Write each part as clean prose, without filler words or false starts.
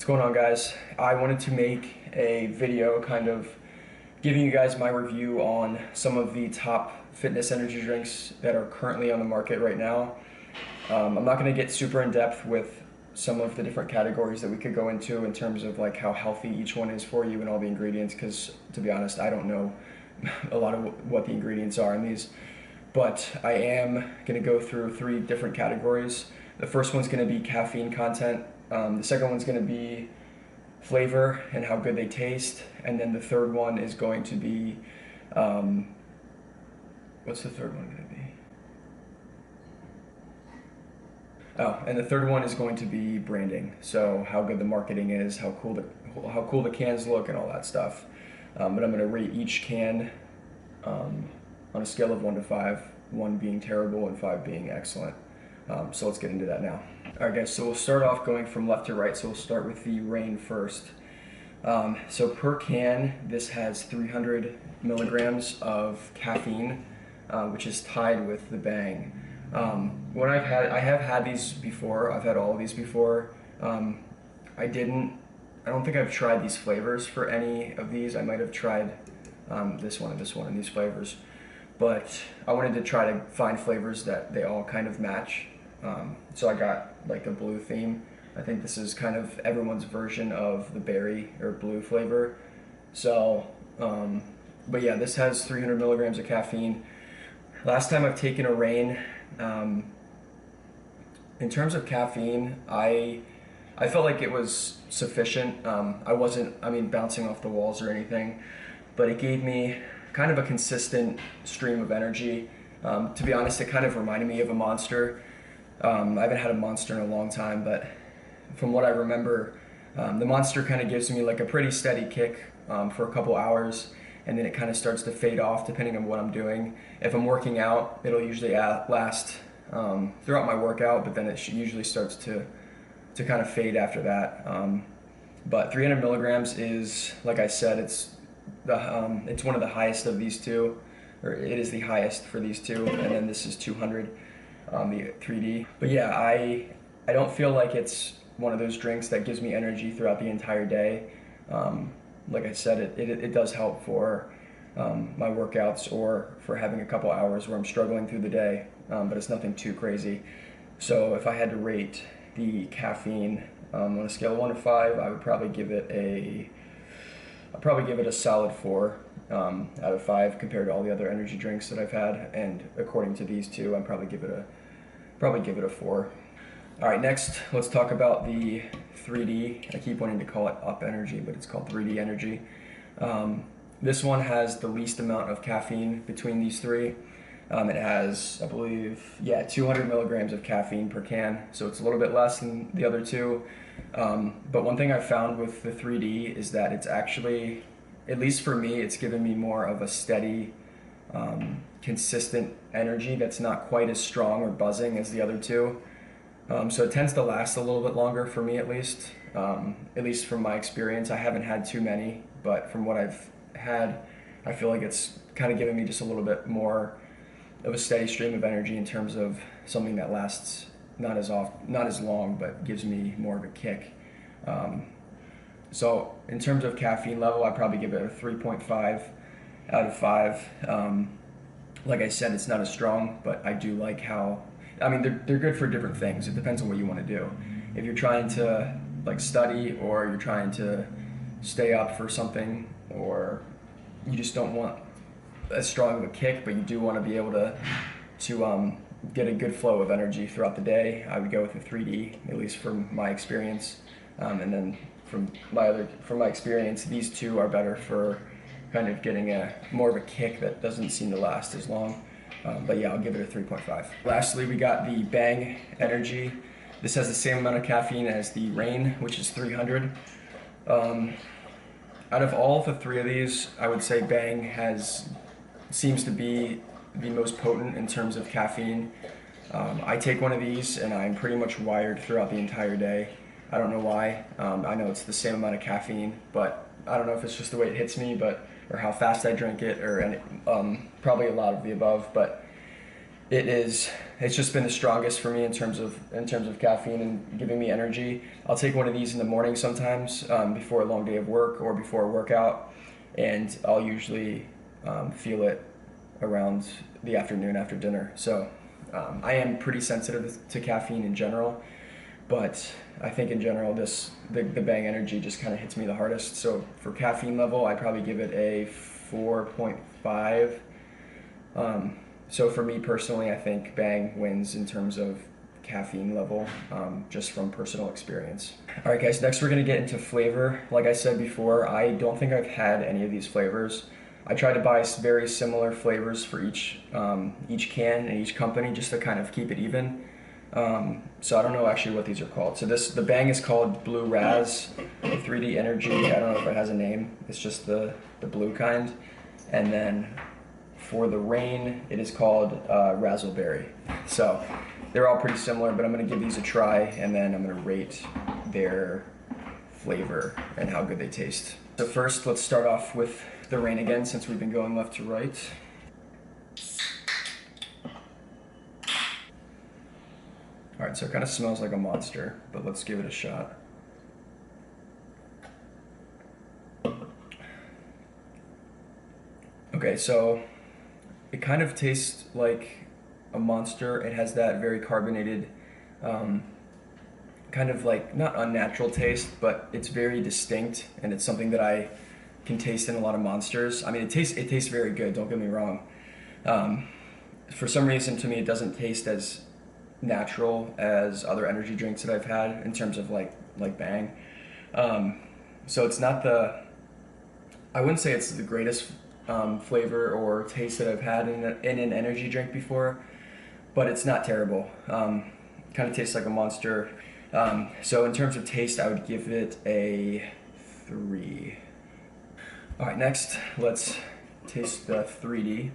going on, guys? I wanted to make a video kind of giving you guys my review on some of the top fitness energy drinks that are currently on the market right now. I'm not going to get super in depth with some of the different categories that we could go into in terms of like how healthy each one is for you and all the ingredients, because to be honest, I don't know a lot of what the ingredients are in these. But I am going to go through three different categories. The first one's going to be caffeine content. The second one's going to be flavor and how good they taste. And then the third one is going to be, what's the third one going to be? Oh, and the third one is going to be branding. So how good the marketing is, how cool the cans look, and all that stuff. But I'm going to rate each can on a scale of 1 to 5, 1 being terrible and 5 being excellent. So let's get into that now. All right, guys, so we'll start off going from left to right. So we'll start with the Reign first. So per can, this has 300 milligrams of caffeine, which is tied with the Bang. When I have had these before. I've had all of these before. I don't think I've tried these flavors for any of these. I might have tried this one and these flavors. But I wanted to try to find flavors that they all kind of match. So I got like a blue theme. I think this is kind of everyone's version of the berry or blue flavor. So, but yeah, this has 300 milligrams of caffeine. Last time I've taken a Reign, in terms of caffeine, I felt like it was sufficient. I wasn't, bouncing off the walls or anything, but it gave me kind of a consistent stream of energy. To be honest, it kind of reminded me of a Monster. I haven't had a Monster in a long time, but from what I remember, the Monster kind of gives me like a pretty steady kick for a couple hours, and then it kind of starts to fade off depending on what I'm doing. If I'm working out, it'll usually last throughout my workout, but then it usually starts to kind of fade after that. But 300 milligrams is, like I said, it's one of the highest of these two, or it is the highest for these two, and then this is 200 on the 3D. But yeah, I don't feel like it's one of those drinks that gives me energy throughout the entire day. Like I said, it does help for my workouts or for having a couple hours where I'm struggling through the day, but it's nothing too crazy. So if I had to rate the caffeine on a scale of 1 to 5, I would probably give it a solid 4 out of 5 compared to all the other energy drinks that I've had. And according to these two, I'd probably give it a 4. All right, next, let's talk about the 3D. I keep wanting to call it Up Energy, but it's called 3D Energy. This one has the least amount of caffeine between these three. It has, I believe, 200 milligrams of caffeine per can, so it's a little bit less than the other two. But one thing I've found with the 3D is that it's actually, at least for me, it's given me more of a steady, consistent energy that's not quite as strong or buzzing as the other two. So it tends to last a little bit longer for me, at least from my experience. I haven't had too many, but from what I've had, I feel like it's kind of given me just a little bit more of a steady stream of energy in terms of something that lasts not as long, but gives me more of a kick. So in terms of caffeine level, I'd probably give it a 3.5 out of 5. Like I said, it's not as strong, but I do like how, they're good for different things. It depends on what you want to do. If you're trying to like study, or you're trying to stay up for something, or you just don't want as strong of a kick, but you do want to be able to get a good flow of energy throughout the day, I would go with the 3D, at least from my experience. And then from my experience, these two are better for kind of getting more of a kick that doesn't seem to last as long. But yeah, I'll give it a 3.5. Lastly, we got the Bang Energy. This has the same amount of caffeine as the Reign, which is 300. Out of all the three of these, I would say Bang seems to be the most potent in terms of caffeine. I take one of these and I'm pretty much wired throughout the entire day. I don't know why. I know it's the same amount of caffeine, but I don't know if it's just the way it hits me, or how fast I drink it, or probably a lot of the above. But It's just been the strongest for me in terms of caffeine and giving me energy. I'll take one of these in the morning sometimes, before a long day of work or before a workout, and I'll usually feel it around the afternoon after dinner. So I am pretty sensitive to caffeine in general, but I think in general the Bang Energy just kind of hits me the hardest. So for caffeine level, I'd probably give it a 4.5. So for me personally, I think Bang wins in terms of caffeine level, just from personal experience. All right, guys, next we're gonna get into flavor. Like I said before, I don't think I've had any of these flavors. I tried to buy very similar flavors for each can and each company just to kind of keep it even. So I don't know actually what these are called. So the Bang is called Blue Raz, the 3D Energy. I don't know if it has a name. It's just the blue kind. And then for the Rain, it is called Razzleberry. So they're all pretty similar, but I'm gonna give these a try and then I'm gonna rate their flavor and how good they taste. So first, let's start off with the Rain again, since we've been going left to right. All right, so it kind of smells like a Monster, but let's give it a shot. Okay, so it kind of tastes like a Monster. It has that very carbonated, kind of like, not unnatural taste, but it's very distinct, and it's something that I can taste in a lot of Monsters. I mean, it tastes very good, don't get me wrong. For some reason, to me, it doesn't taste as natural as other energy drinks that I've had in terms of like Bang. So it's not I wouldn't say it's the greatest flavor or taste that I've had in an energy drink before, but it's not terrible. Kind of tastes like a Monster. So in terms of taste, I would give it a 3. All right, next let's taste the 3D.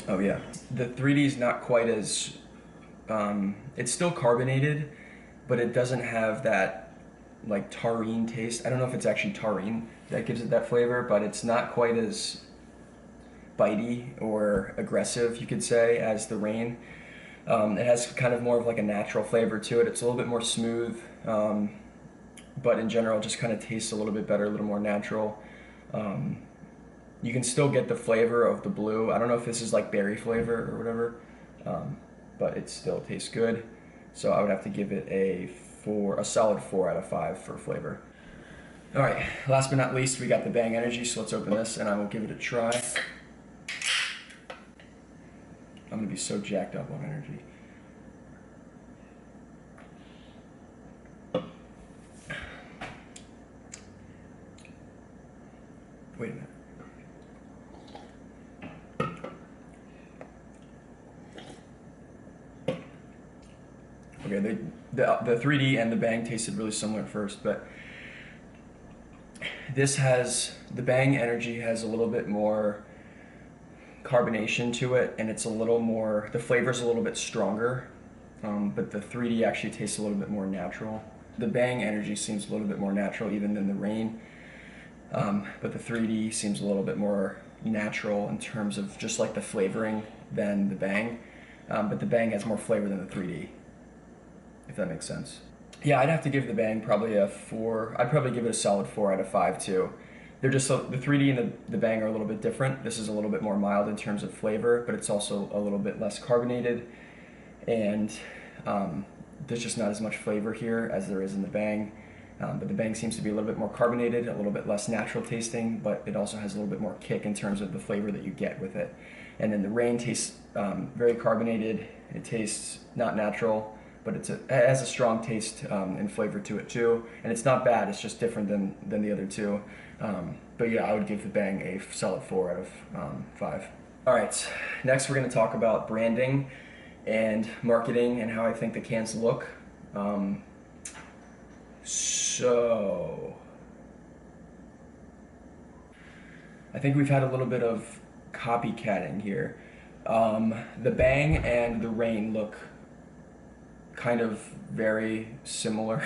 Oh yeah, the 3D is not quite as, it's still carbonated, but it doesn't have that like taurine taste. I don't know if it's actually taurine that gives it that flavor, but it's not quite as bitey or aggressive, you could say, as the Rain. It has kind of more of like a natural flavor to it. It's a little bit more smooth, but in general, it just kind of tastes a little bit better, a little more natural. You can still get the flavor of the blue. I don't know if this is like berry flavor or whatever, but it still tastes good. So I would have to give it a solid 4 out of 5 for flavor. All right, last but not least, we got the Bang Energy. So let's open this and I will give it a try. I'm gonna be so jacked up on energy. Wait a minute. Okay, the 3D and the Bang tasted really similar at first, but the Bang Energy has a little bit more carbonation to it, and it's a little more, the flavor's a little bit stronger, but the 3D actually tastes a little bit more natural. The Bang Energy seems a little bit more natural even than the Rain, but the 3D seems a little bit more natural in terms of just like the flavoring than the Bang, but the Bang has more flavor than the 3D, if that makes sense. Yeah, I'd have to give the Bang probably a 4. I'd probably give it a solid 4 out of 5 too. They're just the 3D and the Bang are a little bit different. This is a little bit more mild in terms of flavor, but it's also a little bit less carbonated, and there's just not as much flavor here as there is in the Bang. But the Bang seems to be a little bit more carbonated, a little bit less natural tasting, but it also has a little bit more kick in terms of the flavor that you get with it. And then the Rain tastes very carbonated. It tastes not natural, but it has a strong taste and flavor to it too. And it's not bad, it's just different than the other two. But yeah, I would give the Bang a solid 4 out of 5. All right, next we're gonna talk about branding and marketing and how I think the cans look. So I think we've had a little bit of copycatting here. The Bang and the Rain look kind of very similar.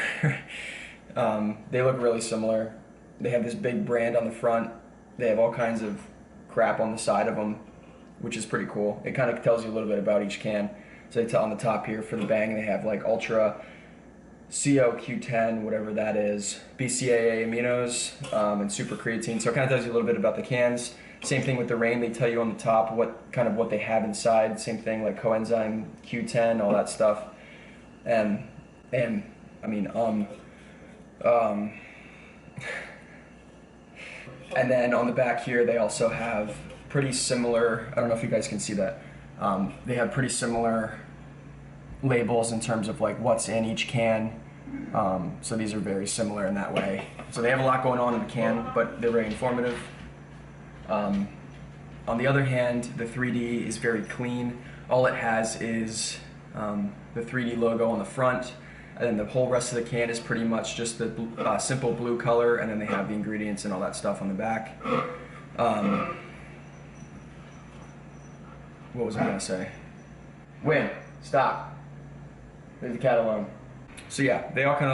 They look really similar. They have this big brand on the front. They have all kinds of crap on the side of them, which is pretty cool. It kind of tells you a little bit about each can. So they tell on the top here for the Bang, they have like Ultra CoQ10, whatever that is, BCAA aminos, and super creatine. So it kind of tells you a little bit about the cans. Same thing with the Reign. They tell you on the top what they have inside. Same thing like coenzyme Q10, all that stuff. And I mean and then on the back here, they also have pretty similar, I don't know if you guys can see that, they have pretty similar labels in terms of like what's in each can. So these are very similar in that way. So they have a lot going on in the can, but they're very informative. On the other hand, the 3D is very clean. All it has is the 3D logo on the front, and then the whole rest of the can is pretty much just the simple blue color, and then they have the ingredients and all that stuff on the back. What was I gonna say? Win, stop. Leave the cat alone. So yeah, they all kind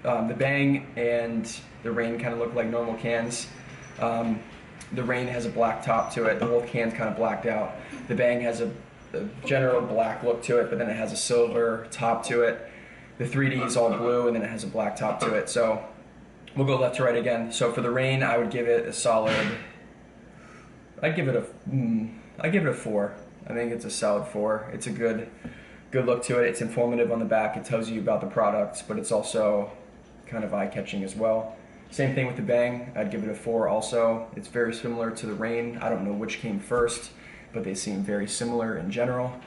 of, the Bang and the Reign kind of look like normal cans. The Reign has a black top to it. The whole can's kind of blacked out. The Bang has a general black look to it, but then it has a silver top to it. The 3D is all blue, and then it has a black top to it. So we'll go left to right again. So for the Reign, I would give it a solid, I'd give it a 4. I think it's a solid 4. It's a good look to it. It's informative on the back. It tells you about the products, but it's also kind of eye-catching as well. Same thing with the Bang. I'd give it a 4 also. It's very similar to the Reign. I don't know which came first, but they seem very similar in general.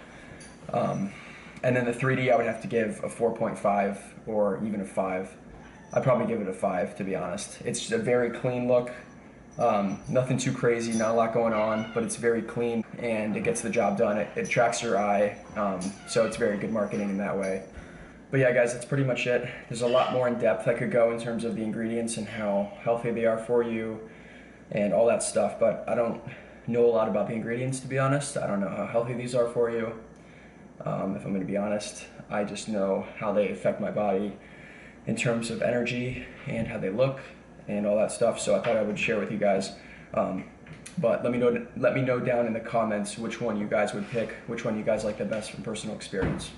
And then the 3D, I would have to give a 4.5 or even a 5. I'd probably give it a 5, to be honest. It's just a very clean look. Nothing too crazy, not a lot going on, but it's very clean and it gets the job done. It attracts your eye, so it's very good marketing in that way. But yeah, guys, that's pretty much it. There's a lot more in depth I could go in terms of the ingredients and how healthy they are for you and all that stuff, but I don't know a lot about the ingredients, to be honest. I don't know how healthy these are for you. If I'm going to be honest, I just know how they affect my body in terms of energy and how they look and all that stuff. So I thought I would share with you guys. But let me know down in the comments which one you guys would pick, which one you guys like the best from personal experience.